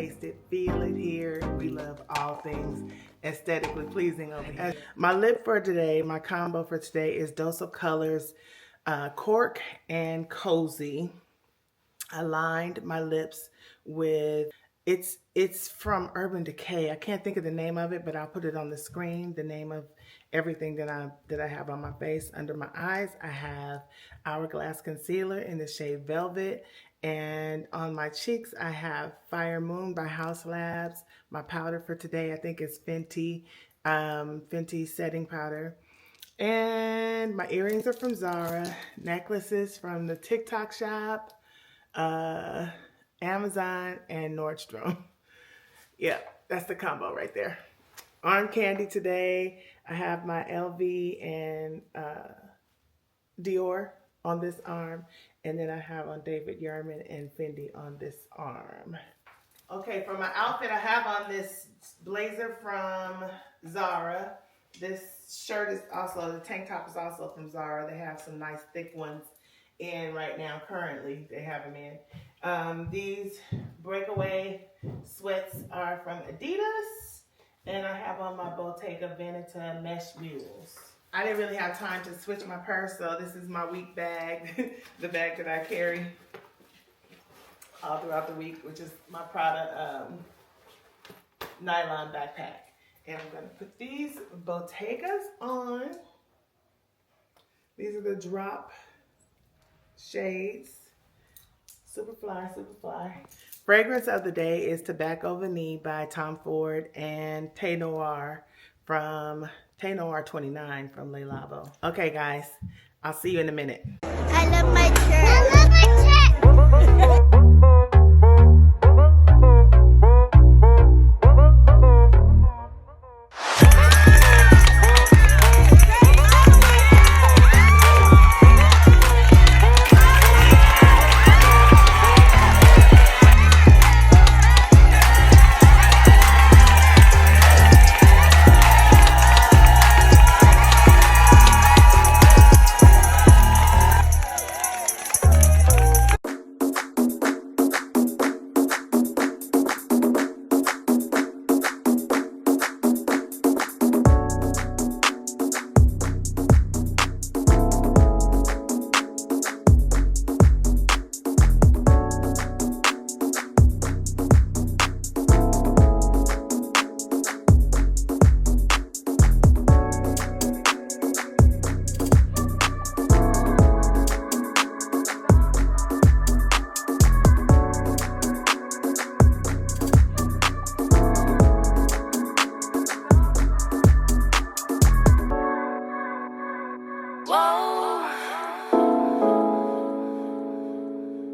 taste it, feel it, hear it. We love all things aesthetically pleasing over here. My lip for today, my combo for today is Dose of Colors Cork and Cozy. I lined my lips with, it's from Urban Decay. I can't think of the name of it, but I'll put it on the screen, the name of everything that I have on my face. Under my eyes, I have Hourglass Concealer in the shade Velvet. And on my cheeks, I have Fire Moon by House Labs. My powder for today, I think is Fenty setting powder. And my earrings are from Zara. Necklaces from the TikTok shop, Amazon, and Nordstrom. Yeah, that's the combo right there. Arm candy today, I have my LV and Dior on this arm, and then I have on David Yurman and Fendi on this arm. Okay, for my outfit, I have on this blazer from Zara. This shirt is also, the tank top is also from Zara. They have some nice thick ones in right now, currently. They have them in. These breakaway sweats are from Adidas. And I have on my Bottega Veneta mesh mules. I didn't really have time to switch my purse, so this is my week bag, the bag that I carry all throughout the week, which is my Prada nylon backpack. And I'm gonna put these Bottegas on. These are the drop shades. Super fly, super fly. Fragrance of the day is Tobacco Vanille by Tom Ford and Thé Noir from Thé Noir 29 from Le Labo. Okay, guys, I'll see you in a minute. I love my shirt. I love my shirt.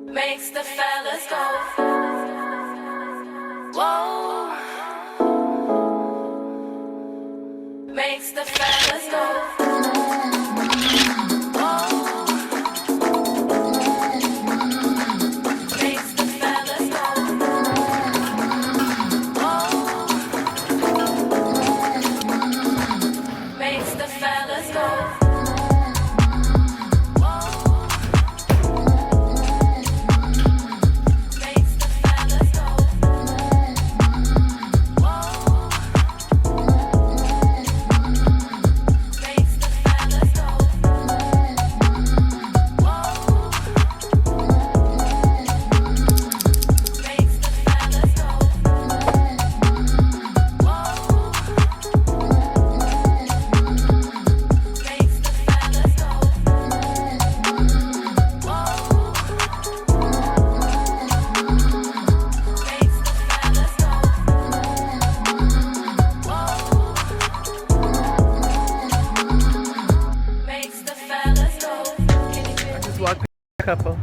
Makes the fellas go. Whoa. Makes the fellas go. Couple,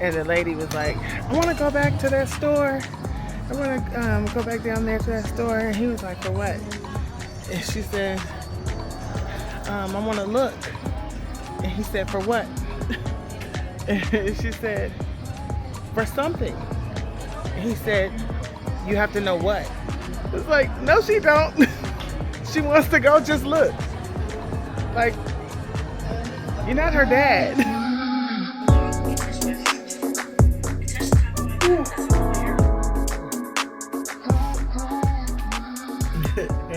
and the lady was like, I want to go back to that store. I want to go back down there to that store. And he was like, for what? And she said, I want to look. And he said, for what? And she said, for something. And he said, you have to know what. It's like, no, she don't. She wants to go just look. Like, you're not her dad.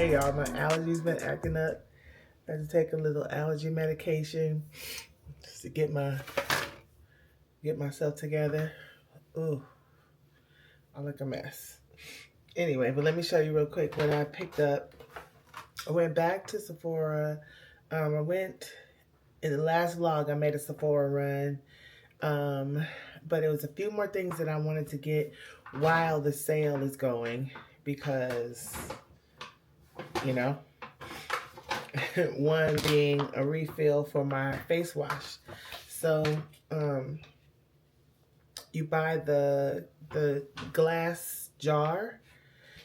day, y'all. My allergies been acting up. I had to take a little allergy medication just to get myself together. Ooh, I look a mess. Anyway, but let me show you real quick what I picked up. I went back to Sephora. I went in the last vlog. I made a Sephora run, but it was a few more things that I wanted to get while the sale is going because, you know, one being a refill for my face wash. So you buy the glass jar.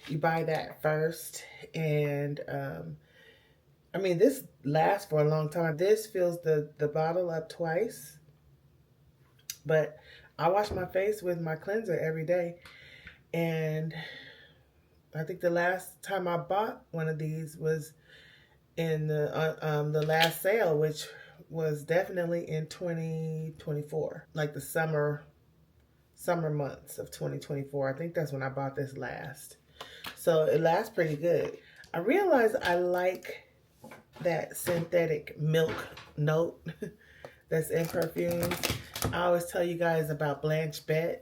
You buy that first, and I mean, this lasts for a long time. This fills the bottle up twice, but I wash my face with my cleanser every day, and I think the last time I bought one of these was in the last sale, which was definitely in 2024, like the summer months of 2024. I think that's when I bought this last. So it lasts pretty good. I realize I like that synthetic milk note that's in perfumes. I always tell you guys about Blanche Bette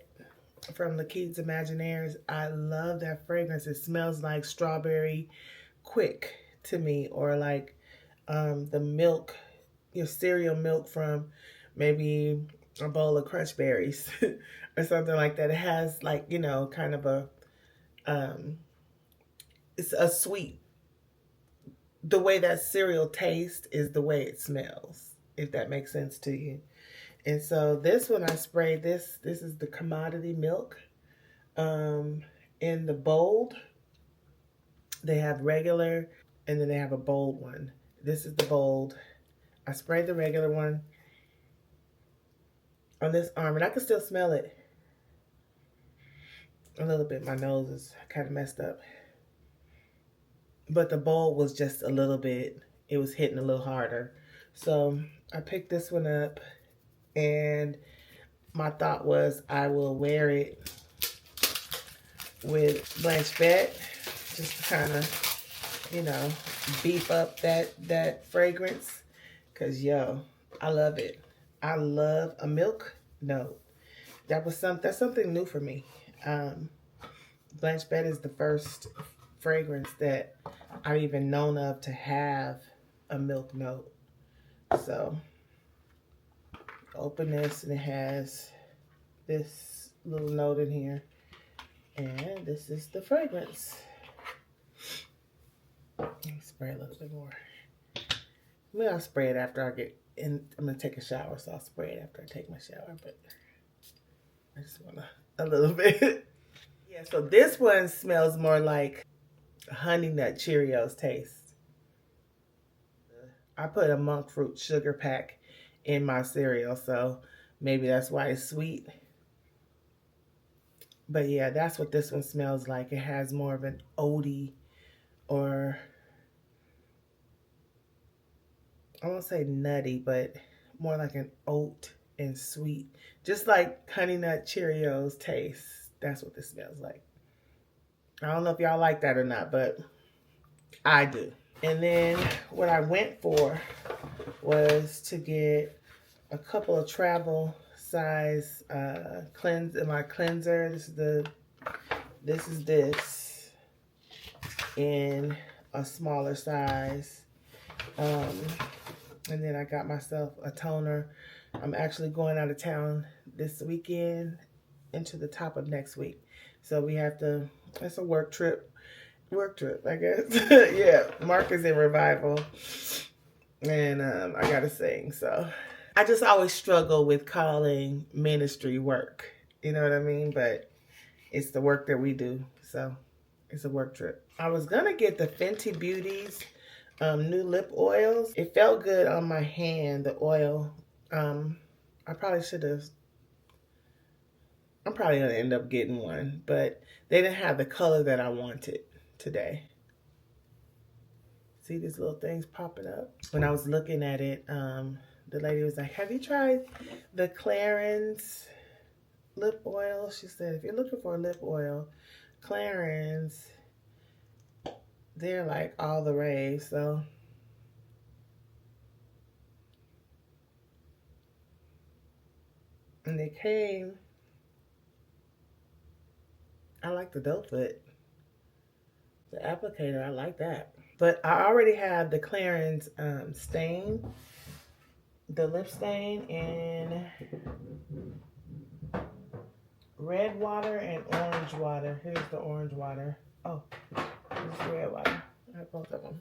from Lakeith's Imaginaires. I love that fragrance. It smells like strawberry quick to me, or like the milk, your cereal milk from maybe a bowl of Crunch Berries or something like that. It has, like, you know, kind of a it's a sweet. The way that cereal tastes is the way it smells, if that makes sense to you. And so this one I sprayed, this is the commodity milk. In the bold, they have regular, and then they have a bold one. This is the bold. I sprayed the regular one on this arm, and I can still smell it a little bit. My nose is kind of messed up. But the bowl was just a little bit, it was hitting a little harder. So I picked this one up, and my thought was I will wear it with Blanche Bette, just to kind of, you know, beef up that fragrance. Cause yo, I love it. I love a milk note. That's something new for me. Blanche Bette is the first fragrance that I've even known of to have a milk note. So open this, and it has this little note in here, and this is the fragrance. Let me spray a little bit more. Maybe I'll spray it after I get in. I'm gonna take a shower, so I'll spray it after I take my shower, but I just want a little bit. Yeah, so this one smells more like Honey Nut Cheerios taste. I put a monk fruit sugar pack in my cereal, so maybe that's why it's sweet. But yeah, that's what this one smells like. It has more of an oaty, or I won't say nutty, but more like an oat and sweet. Just like Honey Nut Cheerios taste. That's what this smells like. I don't know if y'all like that or not, but I do. And then what I went for was to get a couple of travel size my cleanser. This is this in a smaller size. And then I got myself a toner. I'm actually going out of town this weekend into the top of next week. So we have to, it's a work trip, I guess. Yeah, Mark is in revival, and I gotta sing. So I just always struggle with calling ministry work. You know what I mean? But it's the work that we do. So it's a work trip. I was gonna get the Fenty Beauty's new lip oils. It felt good on my hand, the oil. I probably should have. I'm probably going to end up getting one, but they didn't have the color that I wanted today. See these little things popping up? When I was looking at it, the lady was like, have you tried the Clarins lip oil? She said, if you're looking for a lip oil, Clarins they're like all the rage, so. And they came, I like the doe foot. The applicator, I like that. But I already have the Clarins stain, the lip stain in red water and orange water. Here's the orange water. Oh, this is red water. I have both of them.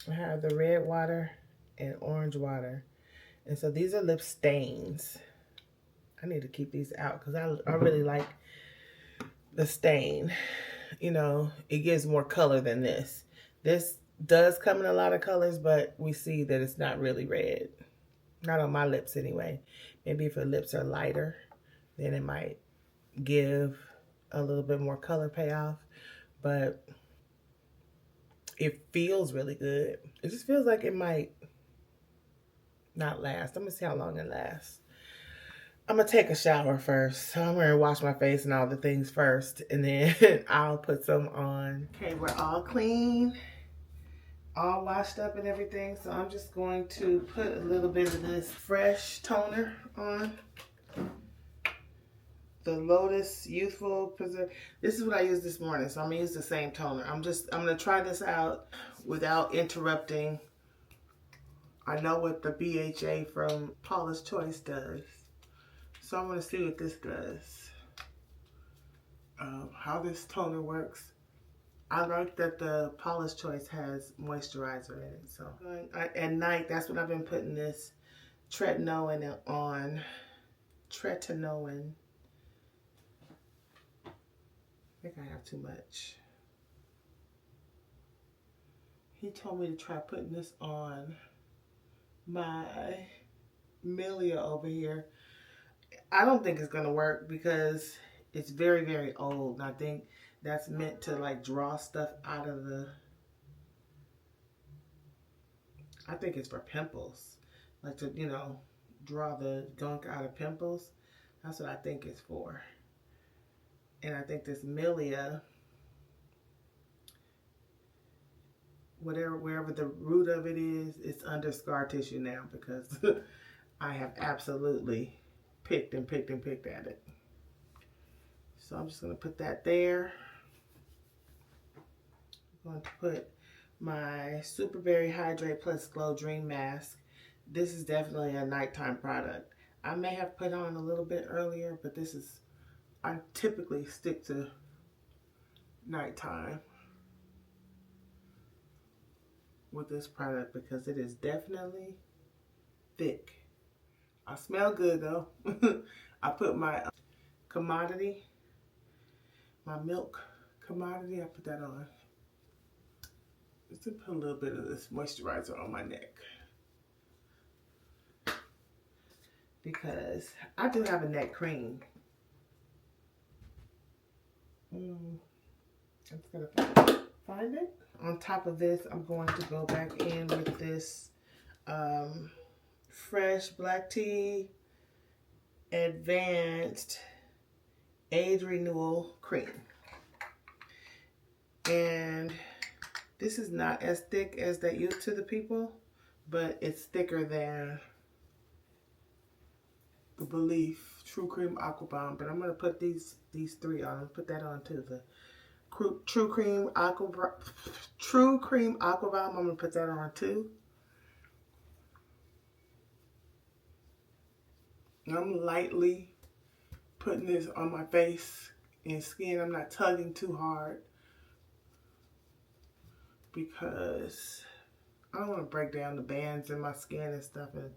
I have the red water and orange water. And so these are lip stains. I need to keep these out because I really like the stain. You know, it gives more color than this. This does come in a lot of colors, but we see that it's not really red. Not on my lips anyway. Maybe if your lips are lighter, then it might give a little bit more color payoff. But it feels really good. It just feels like it might not last. I'm gonna see how long it lasts. I'm gonna take a shower first. So I'm gonna wash my face and all the things first, and then I'll put some on. Okay, we're all clean, all washed up and everything. So I'm just going to put a little bit of this fresh toner on. The Lotus Youthful Preserve. This is what I used this morning, so I'm gonna use the same toner. I'm gonna try this out without interrupting. I know what the BHA from Paula's Choice does. So I'm going to see what this does. How this toner works. I like that the Paula's Choice has moisturizer in it. So at night, that's what I've been putting this tretinoin on. Tretinoin. I think I have too much. He told me to try putting this on my milia over here. I don't think it's going to work because it's very, very old. And I think that's meant to like draw stuff out of the... I think it's for pimples. Like to, you know, draw the gunk out of pimples. That's what I think it's for. And I think this milia, wherever the root of it is, it's under scar tissue now because I have absolutely picked at it. So I'm just going to put that there. I'm going to put my Super Berry Hydrate Plus Glow Dream Mask. This is definitely a nighttime product. I may have put on a little bit earlier, but this is, I typically stick to nighttime with this product because it is definitely thick. I smell good though. I put my commodity, my milk commodity, I put that on. Just to put a little bit of this moisturizer on my neck. Because I do have a neck cream. I'm just gonna find it. On top of this, I'm going to go back in with this Fresh Black Tea Advanced Age Renewal Cream. And this is not as thick as they used to the people, but it's thicker than the Belief True Cream Aqua Bomb. But I'm going to put these three on. I'll put that on too. The True Cream Aqua Bomb, I'm going to put that on too. I'm lightly putting this on my face and skin. I'm not tugging too hard because I don't want to break down the bands in my skin and stuff and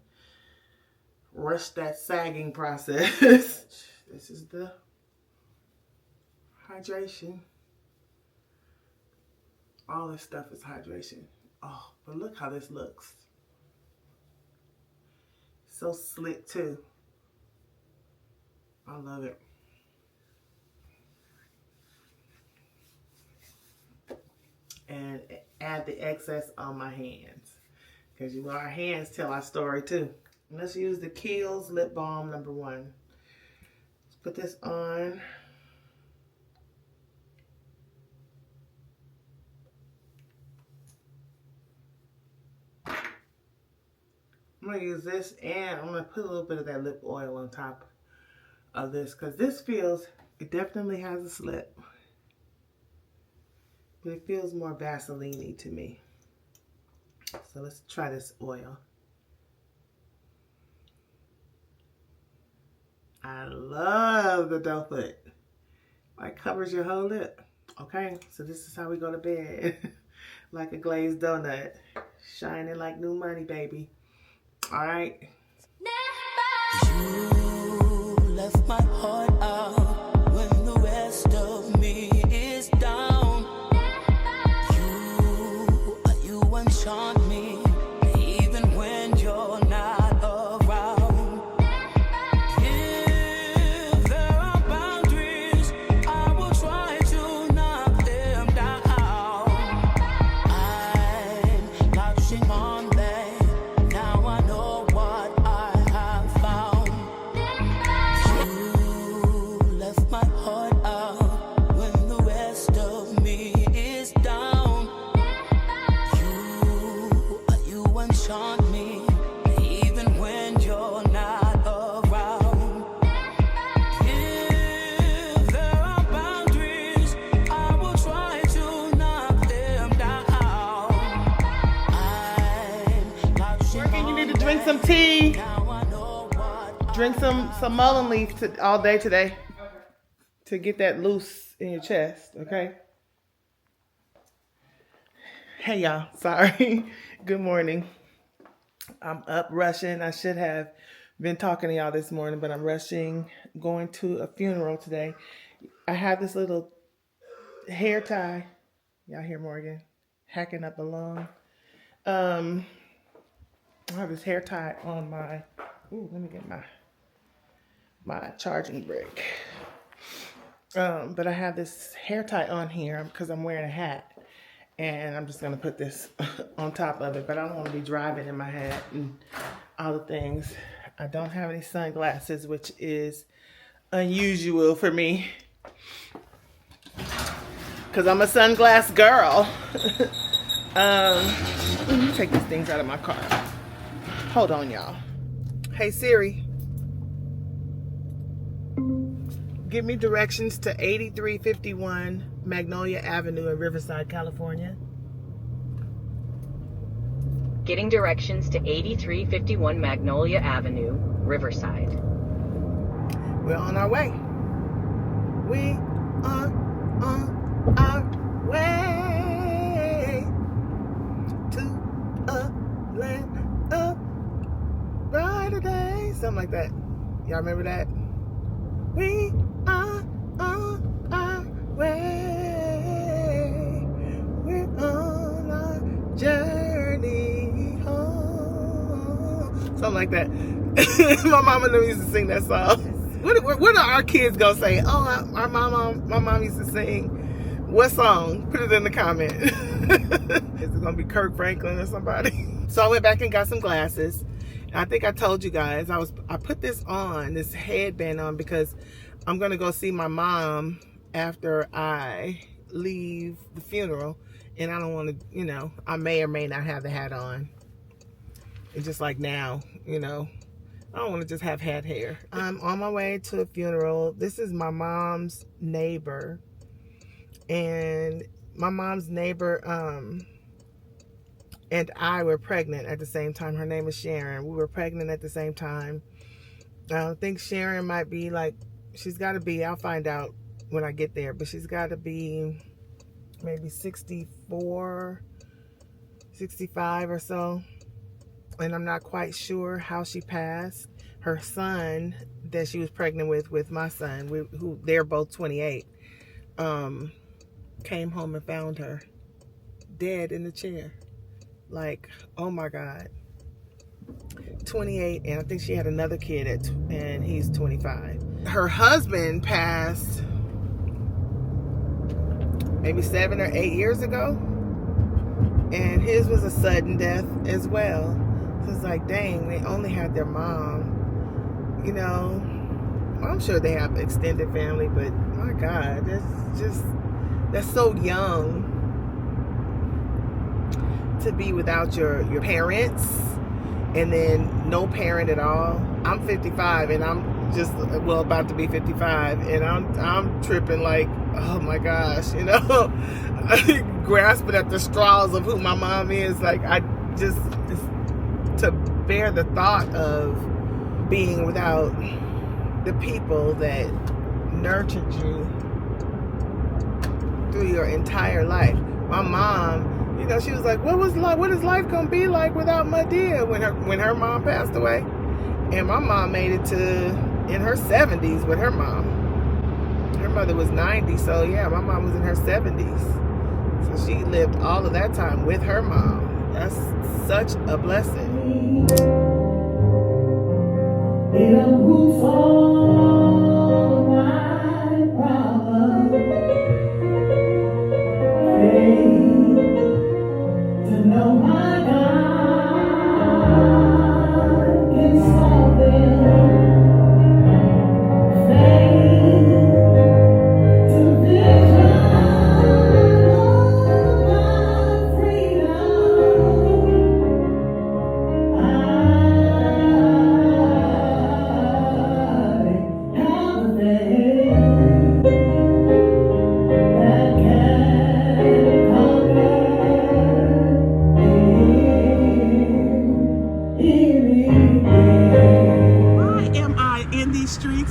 rush that sagging process. This is the hydration. All this stuff is hydration. Oh, but look how this looks. So slick too. I love it. And add the excess on my hands. Because you know our hands tell our story too. And let's use the Kiehl's Lip Balm #1. Let's put this on. I'm going to use this, and I'm going to put a little bit of that lip oil on top of this, because this feels, it definitely has a slip, but it feels more Vaseline-y to me. So let's try this oil. I love the doe foot. Like, covers your whole lip. Okay, so this is how we go to bed. Like a glazed donut. Shining like new money, baby. All right. You left my heart out when the rest of me is down. You enchant me even when you're not around. If there are boundaries, I will try to knock them down. I'm latching on that. Now I know what I have found. You left my heart out when the rest of me is down. You enchant me even when you're not around. If there are boundaries, I will try to knock them down. I'm latching Morgan, you need to on drink that. some tea. Now I know what I Drink some mullein leaf all day today. To get that loose in your chest, okay? Hey, y'all. Sorry. Good morning. I'm up rushing. I should have been talking to y'all this morning, but I'm rushing, going to a funeral today. I have this little hair tie. Y'all hear Morgan hacking up a lung. I have this hair tie on my, ooh, let me get my charging brick. But I have this hair tie on here because I'm wearing a hat. And I'm just going to put this on top of it. But I don't want to be driving in my hat and all the things. I don't have any sunglasses, which is unusual for me. Because I'm a sunglass girl. Let me take these things out of my car. Hold on, y'all. Hey, Siri. Give me directions to 8351 Magnolia Avenue in Riverside, California. Getting directions to 8351 Magnolia Avenue, Riverside. We're on our way. We are on our way to a land of brighter days. Something like that. Y'all remember that? We are on our way. We're on our journey home. Something like that. My mama never used to sing that song. What are our kids gonna say? Oh, my mom used to sing. What song? Put it in the comment. Is it gonna be Kirk Franklin or somebody? So I went back and got some glasses. I think I told you guys I put this headband on because I'm gonna go see my mom after I leave the funeral, and I don't want to, I may or may not have the hat on. It's just like now, I don't want to just have hat hair. I'm on my way to a funeral. This is my mom's neighbor, and my mom's neighbor and I were pregnant at the same time. Her name is Sharon. We were pregnant at the same time. I think Sharon might be she's got to be, I'll find out when I get there, but she's got to be maybe 64, 65 or so. And I'm not quite sure how she passed. Her son that she was pregnant with my son, who they're both 28, came home and found her dead in the chair. Oh my God. 28, and I think she had another kid and he's 25. Her husband passed maybe 7 or 8 years ago, and his was a sudden death as well. So it's like, dang, they only had their mom. I'm sure they have extended family, but my God, that's so young to be without your parents and then no parent at all. I'm 55 and I'm just about to be 55, and I'm tripping like, oh my gosh, you know, grasping at the straws of who my mom is. Like, I just to bear the thought of being without the people that nurtured you through your entire life. My mom, you know, she was like, what is life gonna be like without my dear, when her mom passed away? And my mom made it to in her 70s with her mom. Her mother was 90, so yeah, my mom was in her 70s. So she lived all of that time with her mom. That's such a blessing.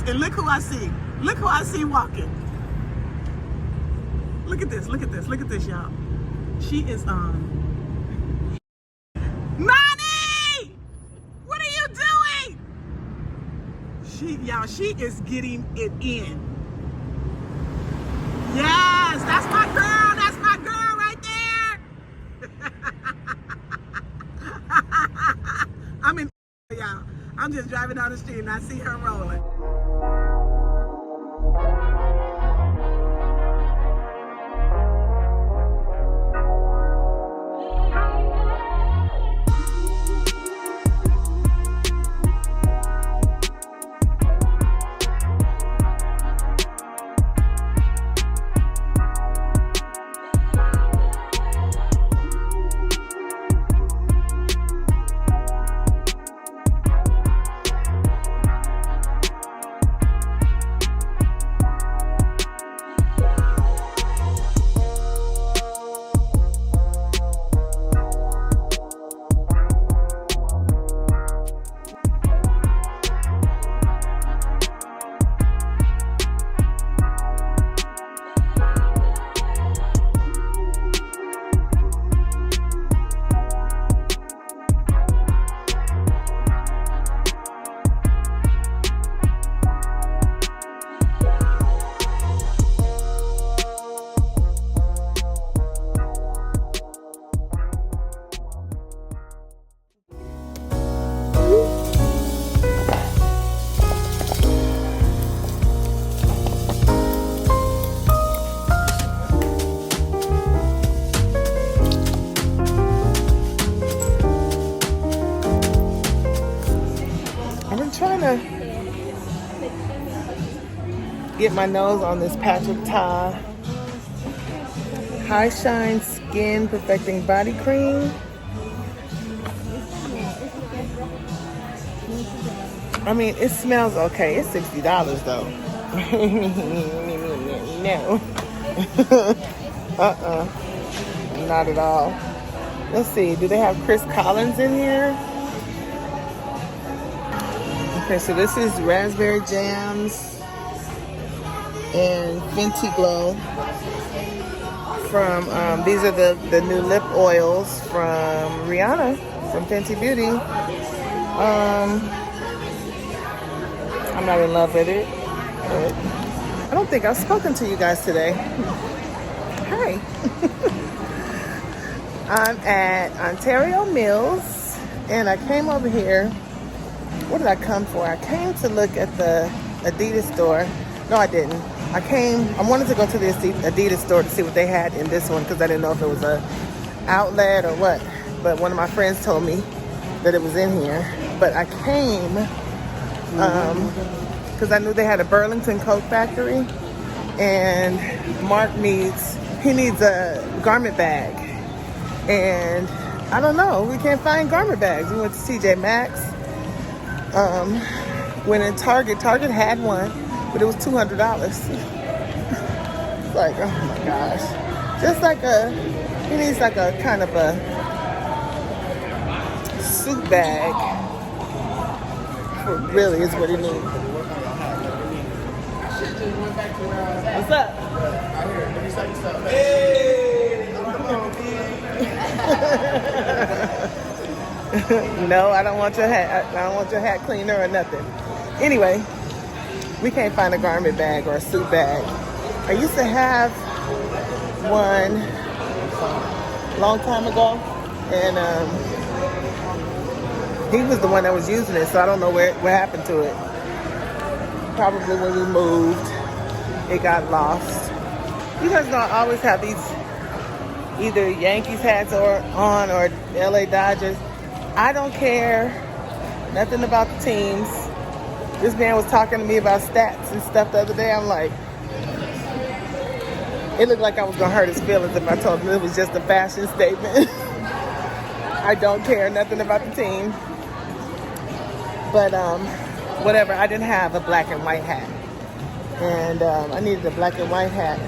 And look who I see. Look who I see walking. Look at this, look at this, look at this, y'all. She is Nani! What are you doing? She is getting it in. Yes, that's my girl. That's my girl right there. I'm in, y'all. I'm just driving down the street and I see her rolling. Trying to get my nose on this Patrick Ta High Shine Skin Perfecting Body Cream. I mean, it smells okay. It's $60 though. No. Not at all. Let's see. Do they have Chris Collins in here? Okay, so this is Raspberry Jams and Fenty Glow from, these are the new lip oils from Rihanna, from Fenty Beauty. I'm not in love with it, but I don't think I've spoken to you guys today. Hi. I'm at Ontario Mills, and I came over here. What did I come for? I came to look at the Adidas store. No, I didn't. I wanted to go to the Adidas store to see what they had in this one, because I didn't know if it was a outlet or what. But one of my friends told me that it was in here. But I came because I knew they had a Burlington coat factory, and Mark needs a garment bag. And I don't know. We can't find garment bags. We went to TJ Maxx. Went in Target. Target had one, but it was $200. It's like, oh my gosh. Just like he needs like a kind of a suit bag. Really is what he needs. What's up? No, I don't want your hat. I don't want your hat cleaner or nothing. Anyway, we can't find a garment bag or a suit bag. I used to have one a long time ago, and he was the one that was using it, so I don't know what happened to it. Probably when we moved, it got lost. You guys know I always have these either Yankees hats or LA Dodgers. I don't care nothing about the teams. This man was talking to me about stats and stuff the other day. I'm like, it looked like I was gonna hurt his feelings if I told him it was just a fashion statement. I don't care nothing about the team. But whatever, I didn't have a black and white hat. And I needed a black and white hat.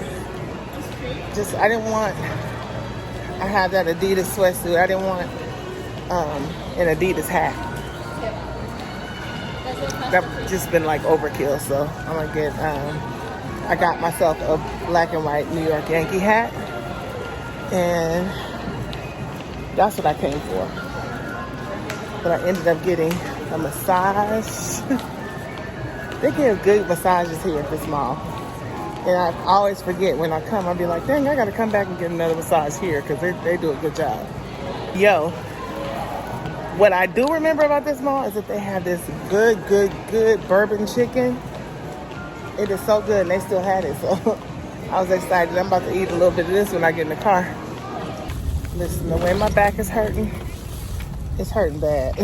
I didn't want, I have that Adidas sweatsuit. I didn't want an Adidas hat. That's just been like overkill, so I'm gonna get, I got myself a black and white New York Yankee hat. And that's what I came for. But I ended up getting a massage. They give good massages here at this mall. And I always forget when I come, I'll be like, dang, I gotta come back and get another massage here because they do a good job. Yo, what I do remember about this mall is that they have this good bourbon chicken. It is so good, and they still had it, so I was excited. I'm about to eat a little bit of this when I get in the car. Listen, the way my back is hurting, it's hurting bad.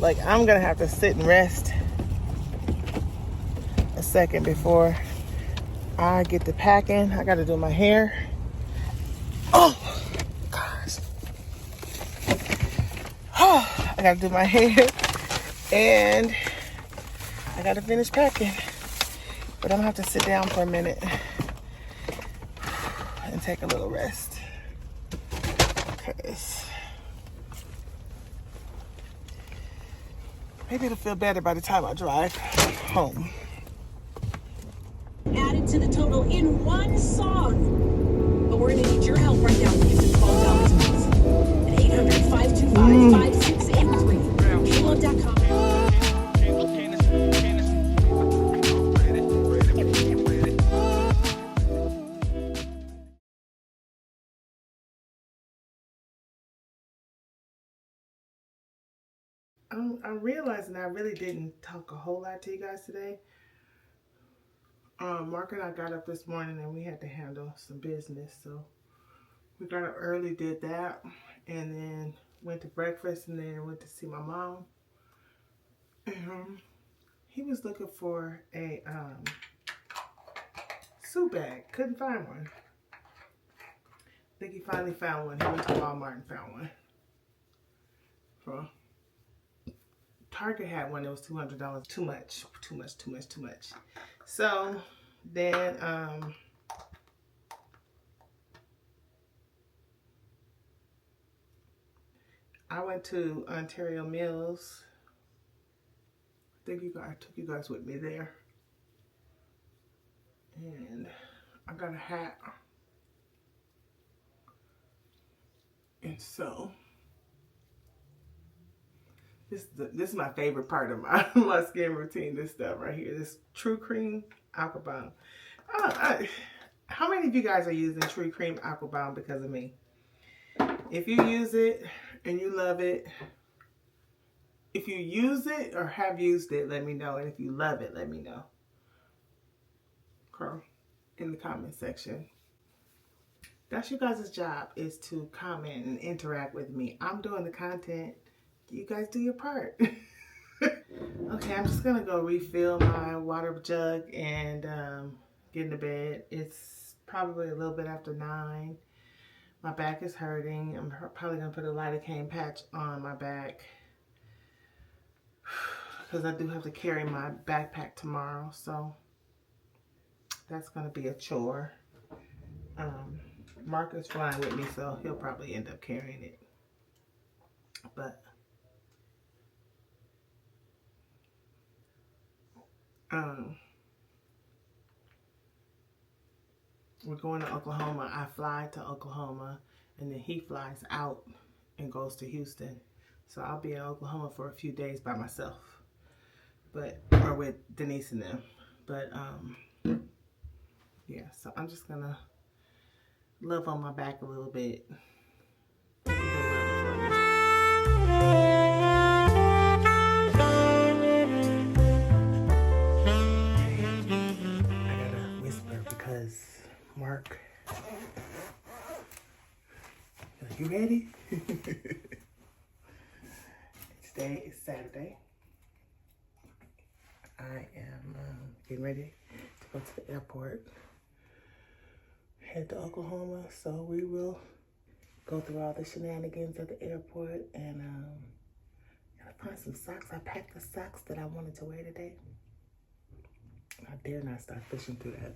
Like, I'm gonna have to sit and rest a second before I get to packing. I gotta do my hair. Oh, gosh. Oh, I gotta do my hair, and I gotta finish packing. But I'm gonna have to sit down for a minute and take a little rest. Because maybe it'll feel better by the time I drive home. Added to the total in one song. But we're going to need your help right now. You can call Valentine's at 800-525-5683. Caleb.com. I'm realizing I really didn't talk a whole lot to you guys today. Mark and I got up this morning and we had to handle some business, so we got up early, did that, and then went to breakfast, and then went to see my mom. He was looking for a suit bag, couldn't find one. I think he finally found one. He went to Walmart and found one. So Target had one that was $200. Too much. So then I went to Ontario Mills. I think I took you guys with me there. And I got a hat. And so this is my favorite part of my skin routine, this stuff right here. This True Cream Aqua Bomb. How many of you guys are using True Cream Aqua Bomb because of me? If you use it and you love it, if you use it or have used it, let me know. And if you love it, let me know. Okay. In the comment section. That's you guys' job, is to comment and interact with me. I'm doing the content. You guys do your part. Okay, I'm just gonna go refill my water jug and get into bed. It's probably a little bit after 9. My back is hurting. I'm probably going to put a lidocaine patch on my back because I do have to carry my backpack tomorrow. So that's going to be a chore. Mark is flying with me, so he'll probably end up carrying it. But we're going to Oklahoma. I fly to Oklahoma, and then he flies out and goes to Houston. So I'll be in Oklahoma for a few days by myself, or with Denise and them. But yeah, so I'm just gonna love on my back a little bit. Because Mark, you ready? Today is Saturday. I am getting ready to go to the airport, head to Oklahoma, so we will go through all the shenanigans at the airport and gotta find some socks. I packed the socks that I wanted to wear today. I dare not start fishing through that.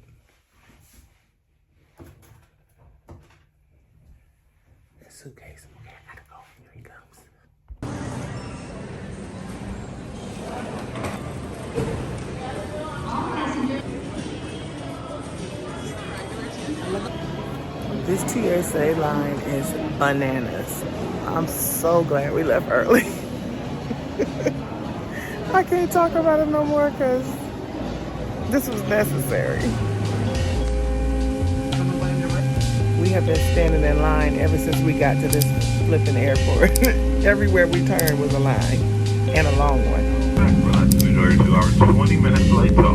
Suitcase. Okay, I gotta go. Here he comes. This TSA line is bananas. I'm so glad we left early. I can't talk about it no more because this was necessary. We have been standing in line ever since we got to this flipping airport. Everywhere we turned was a line, and a long one. We are 2 hours, 20 minutes late to